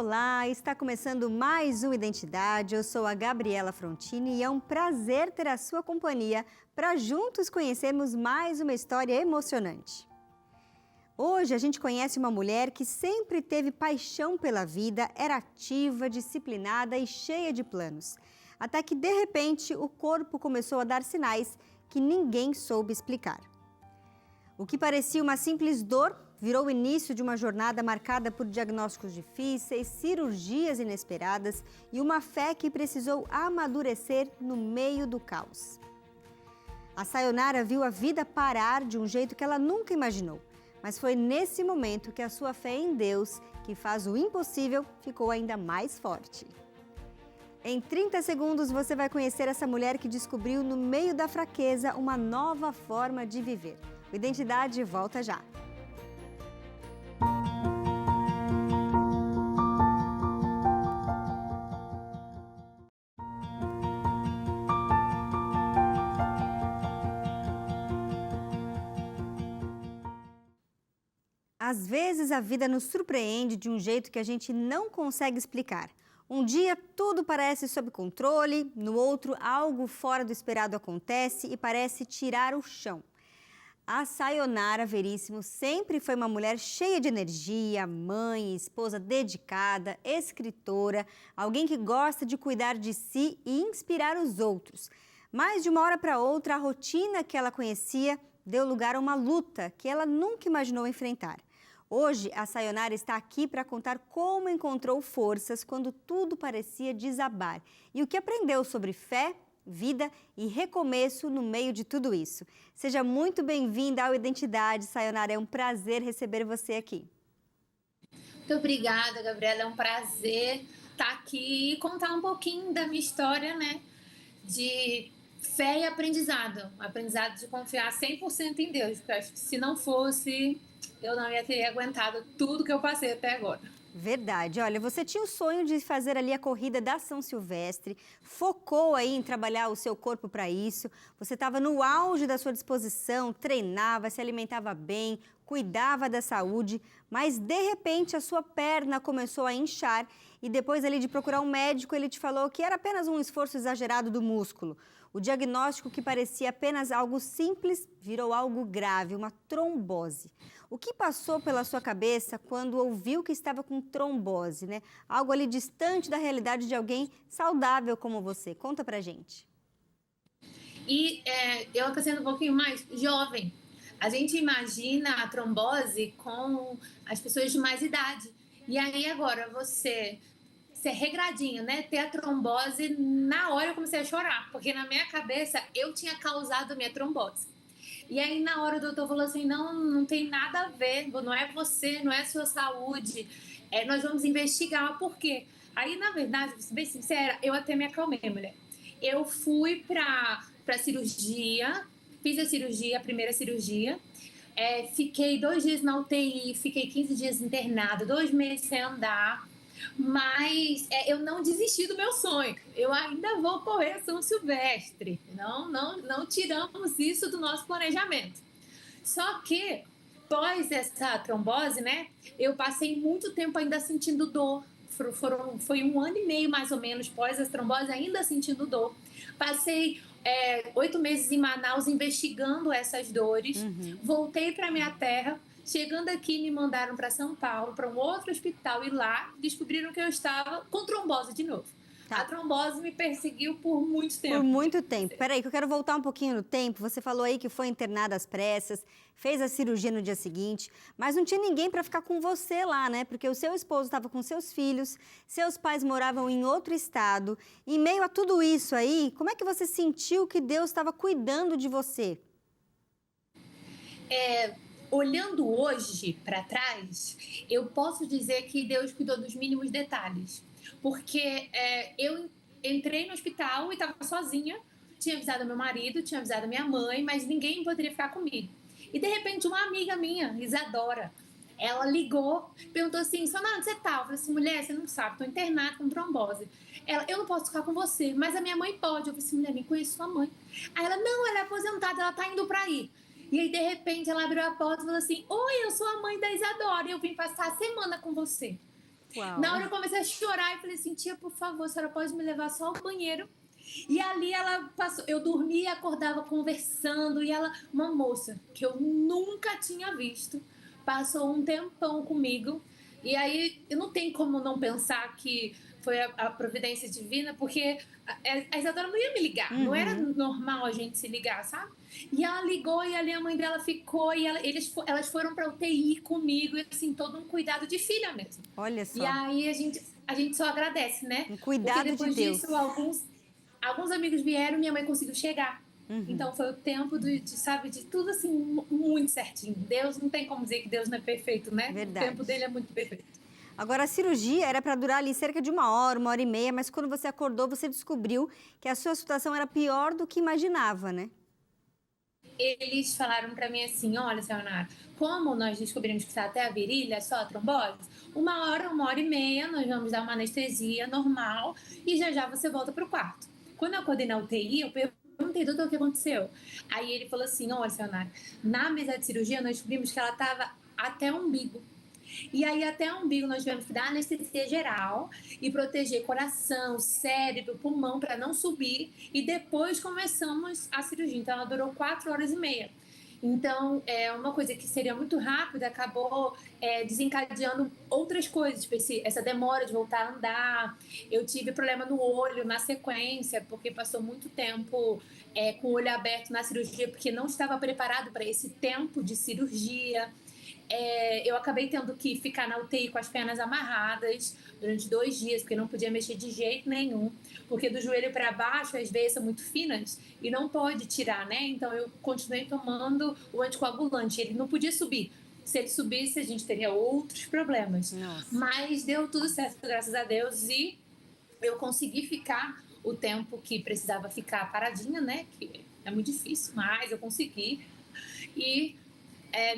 Olá, está começando mais um Identidade. Eu sou a Gabriela Frontini e é um prazer ter a sua companhia para juntos conhecermos mais uma história emocionante. Hoje a gente conhece uma mulher que sempre teve paixão pela vida, era ativa, disciplinada e cheia de planos. Até que, de repente, o corpo começou a dar sinais que ninguém soube explicar. O que parecia uma simples dor virou o início de uma jornada marcada por diagnósticos difíceis, cirurgias inesperadas e uma fé que precisou amadurecer no meio do caos. A Sayonara viu a vida parar de um jeito que ela nunca imaginou, mas foi nesse momento que a sua fé em Deus, que faz o impossível, ficou ainda mais forte. Em 30 segundos você vai conhecer essa mulher que descobriu no meio da fraqueza uma nova forma de viver. O Identidade volta já. Às vezes a vida nos surpreende de um jeito que a gente não consegue explicar. Um dia tudo parece sob controle, no outro algo fora do esperado acontece e parece tirar o chão. A Sayonara Veríssimo sempre foi uma mulher cheia de energia, mãe, esposa dedicada, escritora, alguém que gosta de cuidar de si e inspirar os outros. Mas de uma hora para outra, a rotina que ela conhecia deu lugar a uma luta que ela nunca imaginou enfrentar. Hoje, a Sayonara está aqui para contar como encontrou forças quando tudo parecia desabar e o que aprendeu sobre fé, vida e recomeço no meio de tudo isso. Seja muito bem-vinda ao Identidade, Sayonara. É um prazer receber você aqui. Muito obrigada, Gabriela. É um prazer estar aqui e contar um pouquinho da minha história, né? De fé e aprendizado. Aprendizado de confiar 100% em Deus. Porque eu acho que se não fosse, eu não ia ter aguentado tudo que eu passei até agora. Verdade. Olha, você tinha o sonho de fazer ali a corrida da São Silvestre, focou aí em trabalhar o seu corpo para isso, você estava no auge da sua disposição, treinava, se alimentava bem, cuidava da saúde, mas de repente a sua perna começou a inchar e depois ali de procurar um médico, ele te falou que era apenas um esforço exagerado do músculo. O diagnóstico que parecia apenas algo simples virou algo grave, uma trombose. O que passou pela sua cabeça quando ouviu que estava com trombose, né? Algo ali distante da realidade de alguém saudável como você. Conta pra gente. E eu acrescento um pouquinho mais, jovem. A gente imagina a trombose com as pessoas de mais idade. E aí agora você ser regradinho, né? Ter a trombose, na hora eu comecei a chorar, porque na minha cabeça eu tinha causado a minha trombose. E aí na hora o doutor falou assim, não, não tem nada a ver, não é você, não é a sua saúde, nós vamos investigar por quê. Aí, na verdade, pra ser bem sincera, eu até me acalmei, mulher. Eu fui pra cirurgia, fiz a cirurgia, a primeira cirurgia, fiquei 2 dias na UTI, fiquei 15 dias internada, 2 meses sem andar, mas eu não desisti do meu sonho. Eu ainda vou correr a São Silvestre. Não tiramos isso do nosso planejamento. Só que, pós essa trombose, né, eu passei muito tempo ainda sentindo dor. Foi 1 ano e meio, mais ou menos, pós essa trombose, ainda sentindo dor. Passei 8 meses em Manaus investigando essas dores. Voltei para minha terra. Chegando aqui, me mandaram para São Paulo, para um outro hospital, e lá descobriram que eu estava com trombose de novo. Tá. A trombose me perseguiu por muito tempo. Por muito tempo. Peraí, que eu quero voltar um pouquinho no tempo. Você falou aí que foi internada às pressas, fez a cirurgia no dia seguinte, mas não tinha ninguém para ficar com você lá, né? Porque o seu esposo estava com seus filhos, seus pais moravam em outro estado. Em meio a tudo isso aí, como é que você sentiu que Deus estava cuidando de você? Olhando hoje para trás, eu posso dizer que Deus cuidou dos mínimos detalhes. Porque eu entrei no hospital e estava sozinha, tinha avisado meu marido, tinha avisado minha mãe, mas ninguém poderia ficar comigo. E de repente uma amiga minha, Isadora, ela ligou, perguntou assim, Sonara, onde você tá? Eu falei assim, mulher, você não sabe, tô internada com trombose. Ela, eu não posso ficar com você, mas a minha mãe pode. Eu falei assim, mulher, nem conheço sua mãe. Aí ela, não, ela é aposentada, ela tá indo pra aí. E aí, de repente, ela abriu a porta e falou assim, oi, eu sou a mãe da Isadora e eu vim passar a semana com você. Na Uau. hora eu comecei a chorar e falei assim, tia, por favor, a senhora pode me levar só ao banheiro? E ali ela passou, eu dormia e acordava conversando, e ela, uma moça que eu nunca tinha visto, passou um tempão comigo, e aí eu não tenho como não pensar que foi a providência divina, porque a Isadora não ia me ligar, não era Uhum. normal a gente se ligar, sabe? E ela ligou, e ali a mãe dela ficou, e elas foram pra UTI comigo, e assim, todo um cuidado de filha mesmo. Olha E só, aí a gente só agradece, né? um Porque cuidado de depois disso, Deus. alguns amigos vieram, minha mãe conseguiu chegar. Uhum. Então foi o tempo sabe, de tudo assim, muito certinho. Deus, não tem como dizer que Deus não é perfeito, né? O tempo Verdade. dele é muito perfeito. Agora, a cirurgia era para durar ali cerca de uma hora e meia, mas quando você acordou, você descobriu que a sua situação era pior do que imaginava, né? Eles falaram pra mim assim: olha, Sayonara, como nós descobrimos que está até a virilha, só a trombose, uma hora e meia, nós vamos dar uma anestesia normal e já já você volta pro quarto. Quando eu acordei na UTI, eu perguntei, doutor, o que aconteceu? Aí ele falou assim: olha, Sayonara, na mesa de cirurgia nós descobrimos que ela estava até o umbigo. E aí, até o umbigo, nós tivemos que dar anestesia geral e proteger coração, cérebro, pulmão, para não subir. E depois começamos a cirurgia. Então, ela durou 4 horas e meia. Então, uma coisa que seria muito rápida acabou desencadeando outras coisas, tipo essa demora de voltar a andar. Eu tive problema no olho na sequência, porque passou muito tempo com o olho aberto na cirurgia, porque não estava preparado para esse tempo de cirurgia. Eu acabei tendo que ficar na UTI com as pernas amarradas durante 2 dias, porque não podia mexer de jeito nenhum, porque do joelho para baixo as veias são muito finas e não pode tirar, né? Então eu continuei tomando o anticoagulante, ele não podia subir. Se ele subisse, a gente teria outros problemas. Nossa. Mas deu tudo certo, graças a Deus, e eu consegui ficar o tempo que precisava ficar paradinha, né? Que é muito difícil, mas eu consegui. E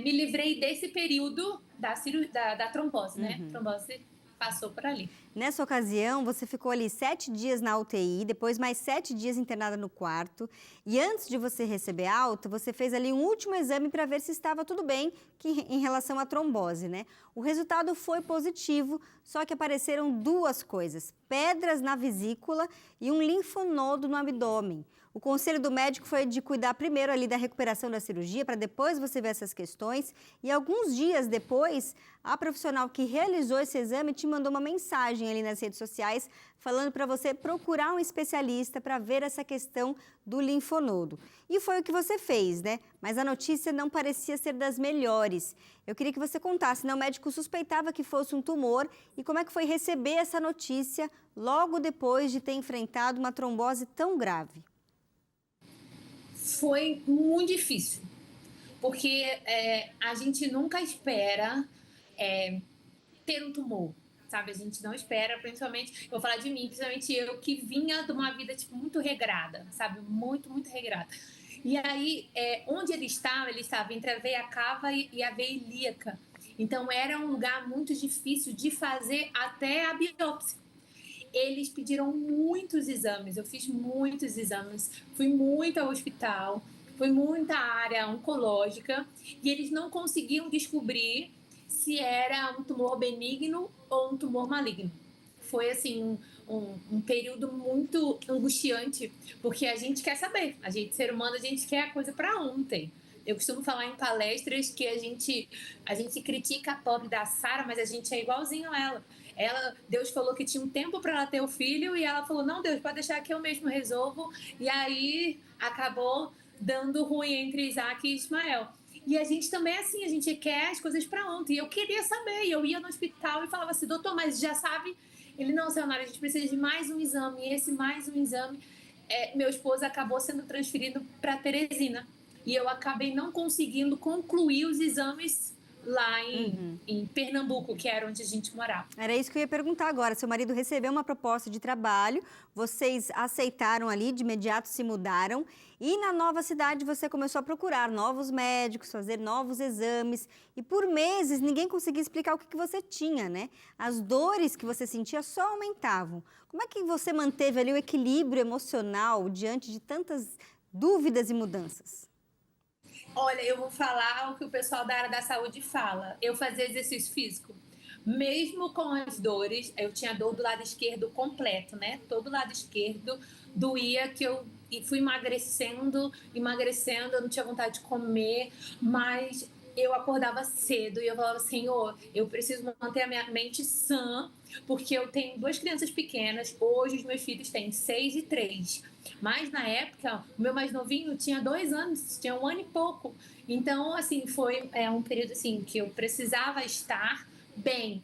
me livrei desse período da trombose, né? Uhum. Trombose passou por ali. Nessa ocasião, você ficou ali 7 dias na UTI, depois mais 7 dias internada no quarto. E antes de você receber alta, você fez ali um último exame para ver se estava tudo bem em relação à trombose, né? O resultado foi positivo, só que apareceram duas coisas: pedras na vesícula e um linfonodo no abdômen. O conselho do médico foi de cuidar primeiro ali da recuperação da cirurgia, para depois você ver essas questões. E alguns dias depois, a profissional que realizou esse exame te mandou uma mensagem ali nas redes sociais, falando para você procurar um especialista para ver essa questão do linfonodo. E foi o que você fez, né? Mas a notícia não parecia ser das melhores. Eu queria que você contasse, né? O médico suspeitava que fosse um tumor, e como é que foi receber essa notícia logo depois de ter enfrentado uma trombose tão grave? Foi muito difícil, porque a gente nunca espera ter um tumor, sabe? A gente não espera, principalmente, eu vou falar de mim, principalmente eu que vinha de uma vida tipo, muito regrada, sabe? Muito, muito regrada. E aí, onde ele estava entre a veia cava e a veia ilíaca. Então, era um lugar muito difícil de fazer até a biópsia. Eles pediram muitos exames, eu fiz muitos exames, fui muito ao hospital, fui muita área oncológica, e eles não conseguiam descobrir se era um tumor benigno ou um tumor maligno. Foi assim um período muito angustiante, porque a gente quer saber, a gente, ser humano, a gente quer a coisa para ontem. Eu costumo falar em palestras que a gente critica a pobre da Sara, mas a gente é igualzinho a ela. Deus falou que tinha um tempo para ela ter o filho, e ela falou: não, Deus, pode deixar que eu mesmo resolvo. E aí acabou dando ruim entre Isaac e Ismael. E a gente também é assim, a gente quer as coisas para ontem. E eu queria saber, eu ia no hospital e falava assim: doutor, mas já sabe? Ele: não, Sayonara, a gente precisa de mais um exame. E esse mais um exame, meu esposo acabou sendo transferido para Teresina. E eu acabei não conseguindo concluir os exames lá Uhum. em Pernambuco, que era onde a gente morava. Era isso que eu ia perguntar agora. Seu marido recebeu uma proposta de trabalho, vocês aceitaram ali, de imediato se mudaram, e na nova cidade você começou a procurar novos médicos, fazer novos exames, e por meses ninguém conseguia explicar o que você tinha, né? As dores que você sentia só aumentavam. Como é que você manteve ali o equilíbrio emocional diante de tantas dúvidas e mudanças? Olha, eu vou falar o que o pessoal da área da saúde fala. Eu fazia exercício físico, mesmo com as dores, eu tinha dor do lado esquerdo completo, né? Todo lado esquerdo doía, que eu fui emagrecendo, eu não tinha vontade de comer, mas eu acordava cedo e eu falava, Senhor, eu preciso manter a minha mente sã, porque eu tenho 2 crianças pequenas, hoje os meus filhos têm 6 e 3, mas na época, o meu mais novinho tinha 2 anos, tinha 1 ano e pouco, então, assim, foi um período assim, que eu precisava estar bem.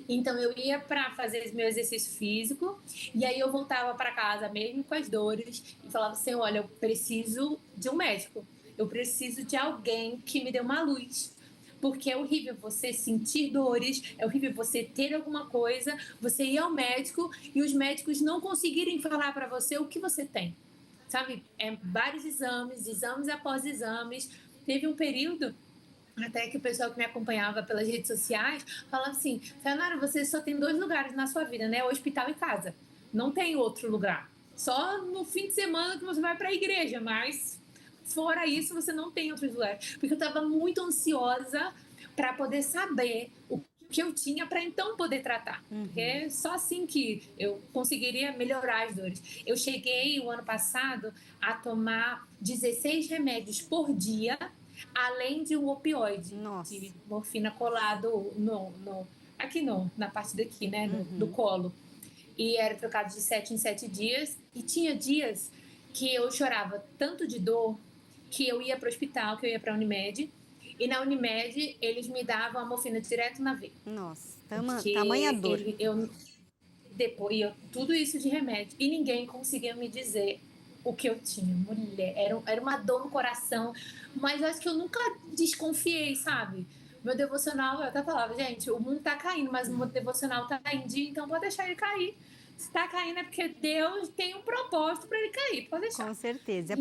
Então eu ia para fazer meu exercício físico e aí eu voltava para casa mesmo com as dores e falava assim, olha, eu preciso de um médico, eu preciso de alguém que me dê uma luz, porque é horrível você sentir dores, é horrível você ter alguma coisa, você ir ao médico e os médicos não conseguirem falar para você o que você tem, sabe? Vários exames, exames após exames. Teve um período até que o pessoal que me acompanhava pelas redes sociais falava assim, Sayonara, você só tem 2 lugares na sua vida, né? Hospital e casa. Não tem outro lugar. Só no fim de semana que você vai para a igreja, mas fora isso você não tem outros lugares. Porque eu estava muito ansiosa para poder saber o que eu tinha para então poder tratar. Porque é só assim que eu conseguiria melhorar as dores. Eu cheguei o ano passado a tomar 16 remédios por dia, além de um opioide, Nossa. de morfina colado aqui na parte daqui, né, do colo. E era trocado de 7 em 7 dias. E tinha dias que eu chorava tanto de dor que eu ia para o hospital, que eu ia para a Unimed. E na Unimed, eles me davam a morfina direto na veia. Nossa, tamanha Porque dor. tudo isso de remédio. E ninguém conseguia me dizer o que eu tinha. Mulher, era uma dor no coração. Mas eu acho que eu nunca desconfiei, sabe? Meu devocional, eu até falava, gente, o mundo tá caindo, mas o meu devocional tá em dia, então pode deixar ele cair. Se tá caindo é porque Deus tem um propósito para ele cair, pode deixar. Com certeza. E E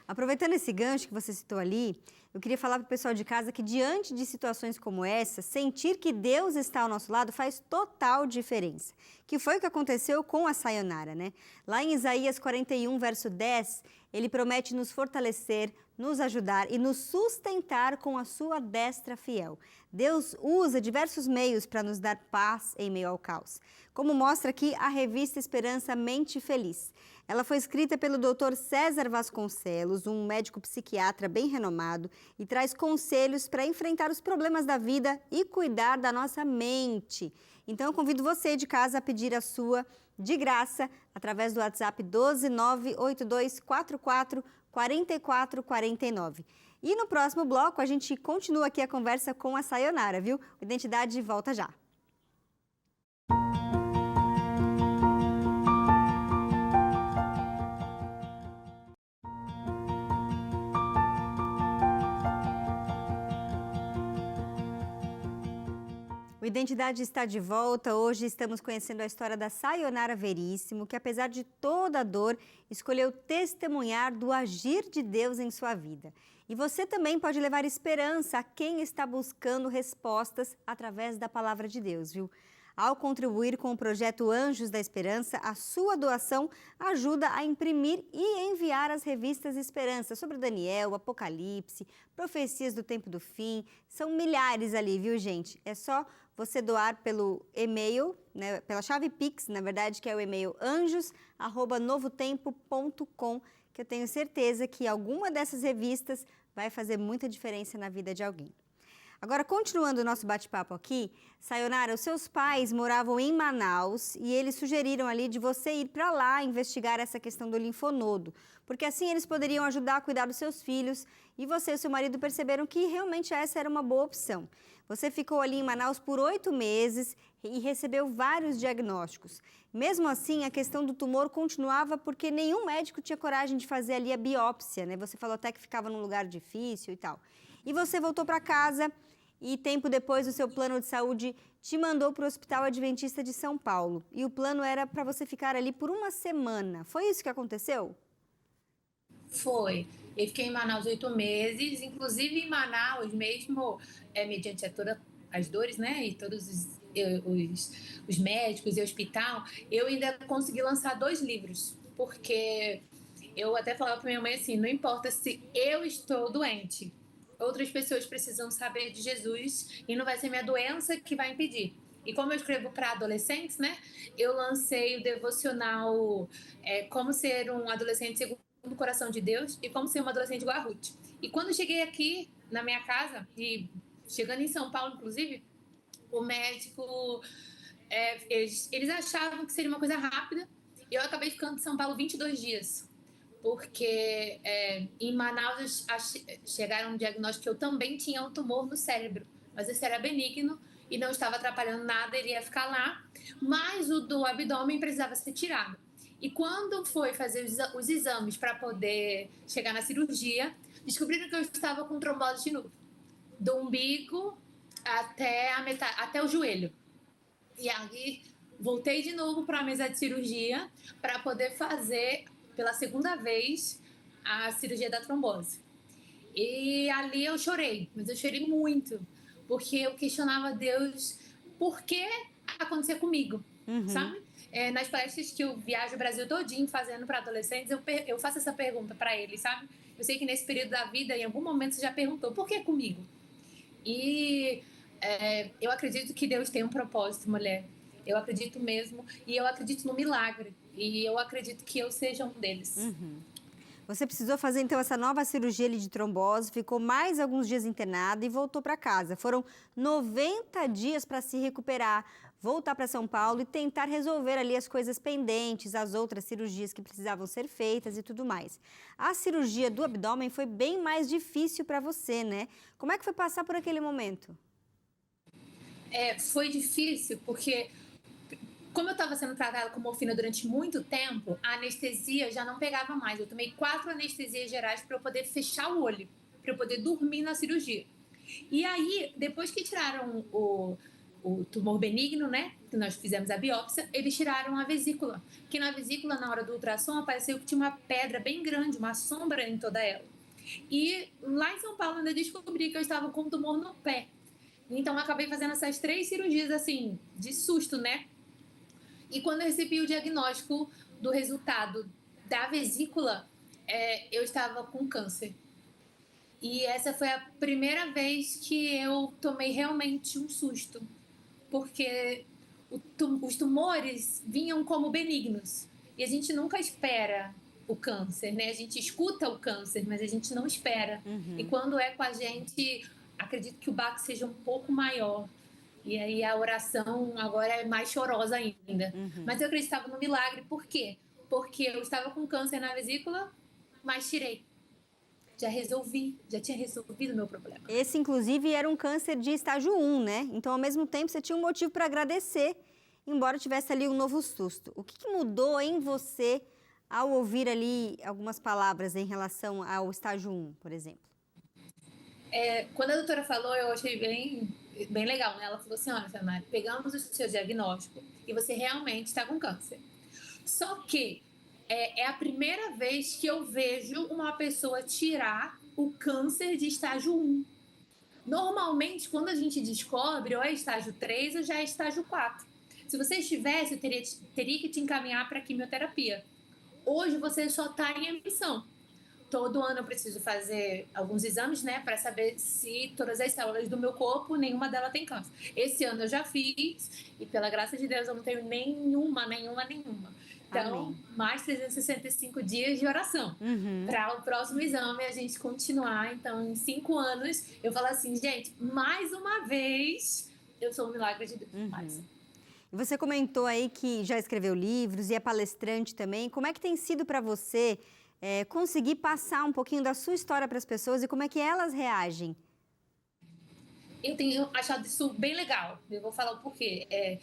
aproveitando esse gancho que você citou ali, eu queria falar para o pessoal de casa que diante de situações como essa, sentir que Deus está ao nosso lado faz total diferença. Que foi o que aconteceu com a Sayonara, né? Lá em Isaías 41, verso 10, ele promete nos fortalecer, nos ajudar e nos sustentar com a sua destra fiel. Deus usa diversos meios para nos dar paz em meio ao caos. Como mostra aqui a revista Esperança Mente Feliz. Ela foi escrita pelo Dr. César Vasconcelos, um médico psiquiatra bem renomado, e traz conselhos para enfrentar os problemas da vida e cuidar da nossa mente. Então eu convido você de casa a pedir a sua de graça através do WhatsApp 12982444449. E no próximo bloco a gente continua aqui a conversa com a Sayonara, viu? O Identidade volta já. O Identidade está de volta. Hoje estamos conhecendo a história da Sayonara Veríssimo, que apesar de toda a dor, escolheu testemunhar do agir de Deus em sua vida. E você também pode levar esperança a quem está buscando respostas através da palavra de Deus, viu? Ao contribuir com o projeto Anjos da Esperança, a sua doação ajuda a imprimir e enviar as revistas Esperança sobre Daniel, Apocalipse, Profecias do Tempo do Fim. São milhares ali, viu, gente? É só você doar pelo e-mail, né, pela chave Pix, na verdade, que é o e-mail anjos@novotempo.com, que eu tenho certeza que alguma dessas revistas vai fazer muita diferença na vida de alguém. Agora, continuando o nosso bate-papo aqui, Sayonara, os seus pais moravam em Manaus e eles sugeriram ali de você ir para lá investigar essa questão do linfonodo, porque assim eles poderiam ajudar a cuidar dos seus filhos e você e seu marido perceberam que realmente essa era uma boa opção. Você ficou ali em Manaus por 8 meses e recebeu vários diagnósticos. Mesmo assim, a questão do tumor continuava porque nenhum médico tinha coragem de fazer ali a biópsia, né? Você falou até que ficava num lugar difícil e tal. E você voltou para casa e tempo depois o seu plano de saúde te mandou para o Hospital Adventista de São Paulo. E o plano era para você ficar ali por uma semana. Foi isso que aconteceu? Foi. Eu fiquei em Manaus 8 meses, inclusive em Manaus mesmo, mediante as dores, né, e todos os médicos e o hospital, eu ainda consegui lançar 2 livros, porque eu até falava para minha mãe assim, não importa se eu estou doente, outras pessoas precisam saber de Jesus e não vai ser minha doença que vai impedir. E como eu escrevo para adolescentes, né? Eu lancei o devocional Como Ser um Adolescente Segundo o Coração de Deus e Como Ser uma Adolescente igual a Ruth. E quando eu cheguei aqui na minha casa, e chegando em São Paulo, inclusive, o médico, eles achavam que seria uma coisa rápida. E eu acabei ficando em São Paulo 22 dias. Porque em Manaus chegaram um diagnóstico que eu também tinha um tumor no cérebro. Mas esse era benigno e não estava atrapalhando nada, ele ia ficar lá. Mas o do abdômen precisava ser tirado. E quando foi fazer os exames para poder chegar na cirurgia, descobriram que eu estava com trombose de novo. Do umbigo até a metade, até o joelho. E aí voltei de novo para a mesa de cirurgia para poder fazer pela segunda vez a cirurgia da trombose. E ali eu chorei, mas eu chorei muito, porque eu questionava a Deus por que acontecer comigo, sabe? Nas palestras que eu viajo o Brasil todinho fazendo para adolescentes, eu faço essa pergunta para eles, sabe? Eu sei que nesse período da vida, em algum momento, você já perguntou, por que comigo? E eu acredito que Deus tem um propósito, mulher. Eu acredito mesmo, e eu acredito no milagre. E eu acredito que eu seja um deles. Você precisou fazer, então, essa nova cirurgia ali de trombose, ficou mais alguns dias internada e voltou para casa. Foram 90 dias para se recuperar, voltar para São Paulo e tentar resolver ali as coisas pendentes, as outras cirurgias que precisavam ser feitas e tudo mais. A cirurgia do abdômen foi bem mais difícil para você, né? Como é que foi passar por aquele momento? Foi difícil porque, como eu estava sendo tratada com morfina durante muito tempo, a anestesia já não pegava mais. Eu tomei 4 anestesias gerais para eu poder fechar o olho, para eu poder dormir na cirurgia. E aí, depois que tiraram o tumor benigno, né, que nós fizemos a biópsia, eles tiraram a vesícula. Que na vesícula, na hora do ultrassom, apareceu que tinha uma pedra bem grande, uma sombra em toda ela. E lá em São Paulo, ainda descobri que eu estava com um tumor no pé. Então, eu acabei fazendo essas 3 cirurgias, assim, de susto, né? E quando eu recebi o diagnóstico do resultado da vesícula, eu estava com câncer. E essa foi a primeira vez que eu tomei realmente um susto, porque os tumores vinham como benignos. E a gente nunca espera o câncer, né? A gente escuta o câncer, mas a gente não espera. E quando é com a gente, acredito que o baque seja um pouco maior. E aí a oração agora é mais chorosa ainda. Mas eu acreditava no milagre. Por quê? Porque eu estava com câncer na vesícula, mas tirei. Já resolvi, já tinha resolvido o meu problema. Esse, inclusive, era um câncer de estágio 1, né? Então, ao mesmo tempo, você tinha um motivo para agradecer, embora tivesse ali um novo susto. O que mudou em você ao ouvir ali algumas palavras em relação ao estágio 1, por exemplo? Quando a doutora falou, eu achei bem legal, né? Ela falou assim, olha, Samara, pegamos o seu diagnóstico e você realmente está com câncer. Só que é a primeira vez que eu vejo uma pessoa tirar o câncer de estágio 1. Normalmente, quando a gente descobre, ou é estágio 3 ou já é estágio 4. Se você estivesse, eu teria que te encaminhar para quimioterapia. Hoje você só está em emissão. Todo ano eu preciso fazer alguns exames, né, para saber se todas as células do meu corpo, nenhuma delas tem câncer. Esse ano eu já fiz e, pela graça de Deus, eu não tenho nenhuma. Então, Amém. mais 365 dias de oração. Para o próximo exame a gente continuar. Então, em 5 anos, eu falo assim, gente, mais uma vez, eu sou um milagre de Deus. Você comentou aí que já escreveu livros e é palestrante também. Como é que tem sido para você conseguir passar um pouquinho da sua história para as pessoas e como é que elas reagem? Eu tenho achado isso bem legal. Eu vou falar o porquê.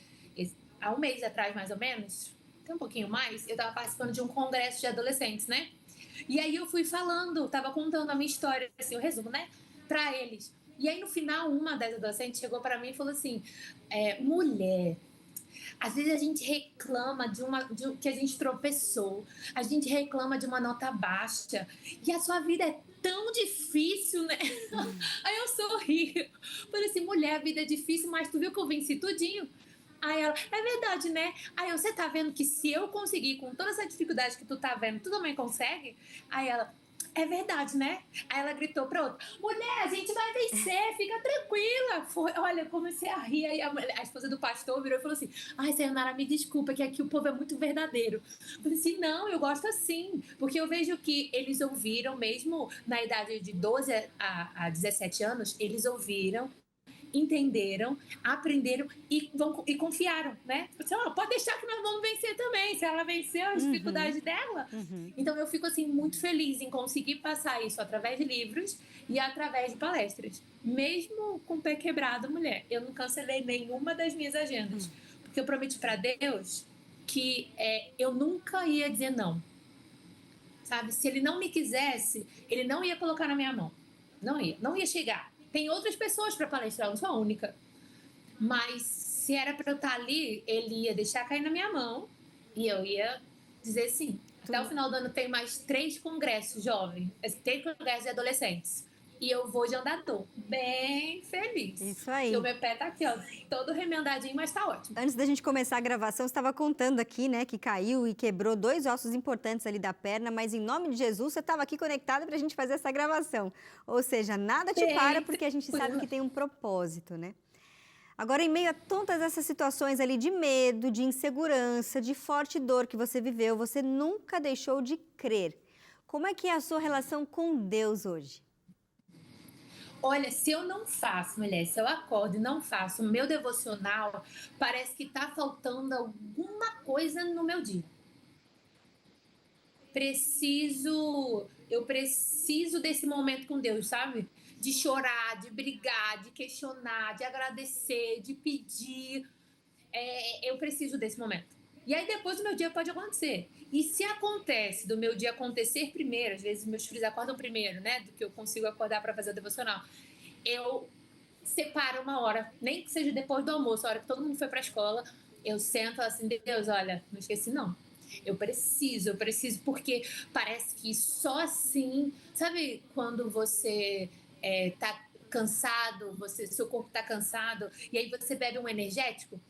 Há um mês atrás, mais ou menos, até um pouquinho mais, eu estava participando de um congresso de adolescentes, né? E aí eu fui falando, estava contando a minha história, assim, o resumo, né? Para eles. E aí no final, uma das adolescentes chegou para mim e falou assim, mulher, às vezes a gente reclama que a gente tropeçou, a gente reclama de uma nota baixa, e a sua vida é tão difícil, né? Aí eu sorri, falei assim, mulher, a vida é difícil, mas tu viu que eu venci tudinho? Aí ela, é verdade, né? Aí você tá vendo que se eu conseguir com toda essa dificuldade que tu tá vendo, tu também consegue? Aí ela, é verdade, né? Aí ela gritou pra outra, mulher, a gente vai vencer, fica tranquila. Olha, eu comecei a rir, aí a esposa do pastor virou e falou assim, ai, Sayonara, me desculpa, que aqui o povo é muito verdadeiro. Eu falei assim, não, eu gosto assim, porque eu vejo que eles ouviram, mesmo na idade de 12 a 17 anos, eles ouviram, entenderam, aprenderam e confiaram, né? Assim, pode deixar que nós vamos vencer também, se ela venceu as dificuldades dela. Então eu fico assim muito feliz em conseguir passar isso através de livros e através de palestras. Mesmo com o pé quebrado, mulher, eu não cancelei nenhuma das minhas agendas, porque eu prometi para Deus que eu nunca ia dizer não, sabe? Se ele não me quisesse, ele não ia colocar na minha mão, não ia chegar. Tem outras pessoas para palestrar, eu não sou a única. Mas se era para eu estar ali, ele ia deixar cair na minha mão e eu ia dizer sim. Até o final do ano tem mais 3 congressos jovens, 3 congressos de adolescentes. E eu vou de andador, bem feliz. Isso aí. E o meu pé tá aqui, ó, todo remendadinho, mas tá ótimo. Antes da gente começar a gravação, você estava contando aqui, né, que caiu e quebrou 2 ossos importantes ali da perna, mas em nome de Jesus, você estava aqui conectada para a gente fazer essa gravação. Ou seja, nada te para, porque a gente sabe que tem um propósito, né? Agora, em meio a todas essas situações ali de medo, de insegurança, de forte dor que você viveu, você nunca deixou de crer. Como é que é a sua relação com Deus hoje? Olha, se eu não faço, mulher, se eu acordo e não faço o meu devocional, parece que tá faltando alguma coisa no meu dia. Eu preciso desse momento com Deus, sabe? De chorar, de brigar, de questionar, de agradecer, de pedir. Eu preciso desse momento. E aí depois o meu dia pode acontecer. E se acontece do meu dia acontecer primeiro, às vezes meus filhos acordam primeiro, né? Do que eu consigo acordar para fazer o devocional. Eu separo uma hora, nem que seja depois do almoço, a hora que todo mundo foi para a escola, eu sento assim, Deus, olha, não esqueci não. Eu preciso, porque parece que só assim, sabe quando você tá cansado, seu corpo tá cansado, e aí você bebe um energético?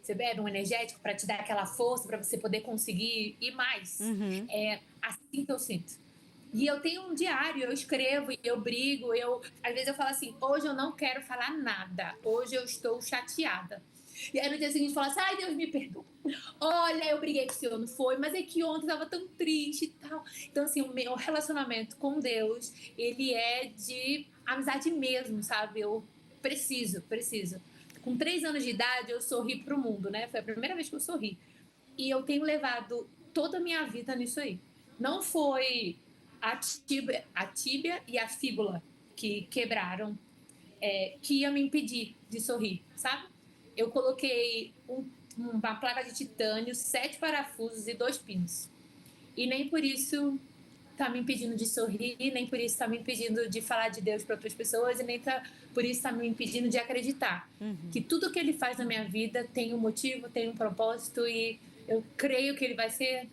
Você bebe um energético para te dar aquela força, para você poder conseguir ir mais. É assim que eu sinto. E eu tenho um diário, eu escrevo, eu brigo, às vezes eu falo assim, hoje eu não quero falar nada, hoje eu estou chateada. E aí no dia seguinte eu falo assim, ai Deus me perdoa. Olha, eu briguei com o senhor, não foi, mas é que ontem eu estava tão triste e tal. Então assim, o meu relacionamento com Deus, ele é de amizade mesmo, sabe? Eu preciso. Com 3 anos de idade, eu sorri pro mundo, né? Foi a primeira vez que eu sorri. E eu tenho levado toda a minha vida nisso aí. Não foi a tíbia e a fíbula que quebraram, que ia me impedir de sorrir, sabe? Eu coloquei uma placa de titânio, 7 parafusos e 2 pinos. E nem por isso tá me impedindo de sorrir, nem por isso tá me impedindo de falar de Deus para outras pessoas, e nem por isso tá me impedindo de acreditar que tudo que ele faz na minha vida tem um motivo, tem um propósito, e eu creio que ele vai ser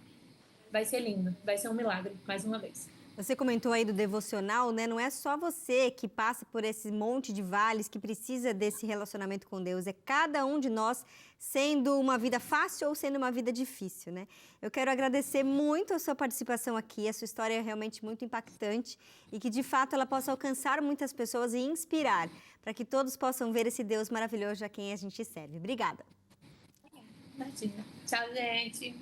lindo, vai ser um milagre, mais uma vez. Você comentou aí do devocional, né? Não é só você que passa por esse monte de vales que precisa desse relacionamento com Deus. É cada um de nós sendo uma vida fácil ou sendo uma vida difícil, né? Eu quero agradecer muito a sua participação aqui. A sua história é realmente muito impactante e que, de fato, ela possa alcançar muitas pessoas e inspirar para que todos possam ver esse Deus maravilhoso a quem a gente serve. Obrigada. Imagina. Tchau, gente.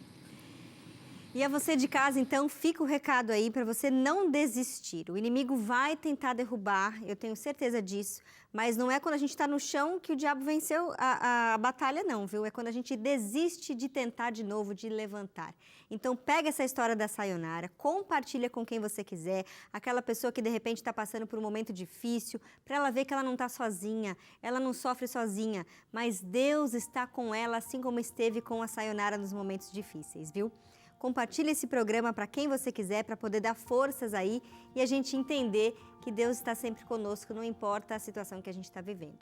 E a você de casa, então, fica o recado aí para você não desistir. O inimigo vai tentar derrubar, eu tenho certeza disso, mas não é quando a gente está no chão que o diabo venceu a batalha, não, viu? É quando a gente desiste de tentar de novo, de levantar. Então, pega essa história da Sayonara, compartilha com quem você quiser, aquela pessoa que de repente está passando por um momento difícil, para ela ver que ela não está sozinha, ela não sofre sozinha, mas Deus está com ela, assim como esteve com a Sayonara nos momentos difíceis, viu? Compartilhe esse programa para quem você quiser, para poder dar forças aí e a gente entender que Deus está sempre conosco, não importa a situação que a gente está vivendo.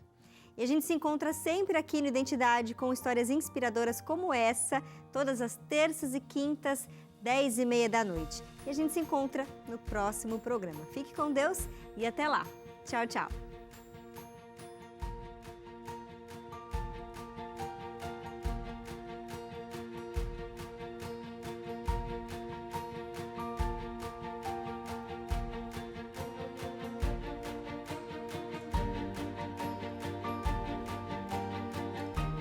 E a gente se encontra sempre aqui no Identidade com histórias inspiradoras como essa, todas as terças e quintas, 10h30 da noite. E a gente se encontra no próximo programa. Fique com Deus e até lá. Tchau, tchau.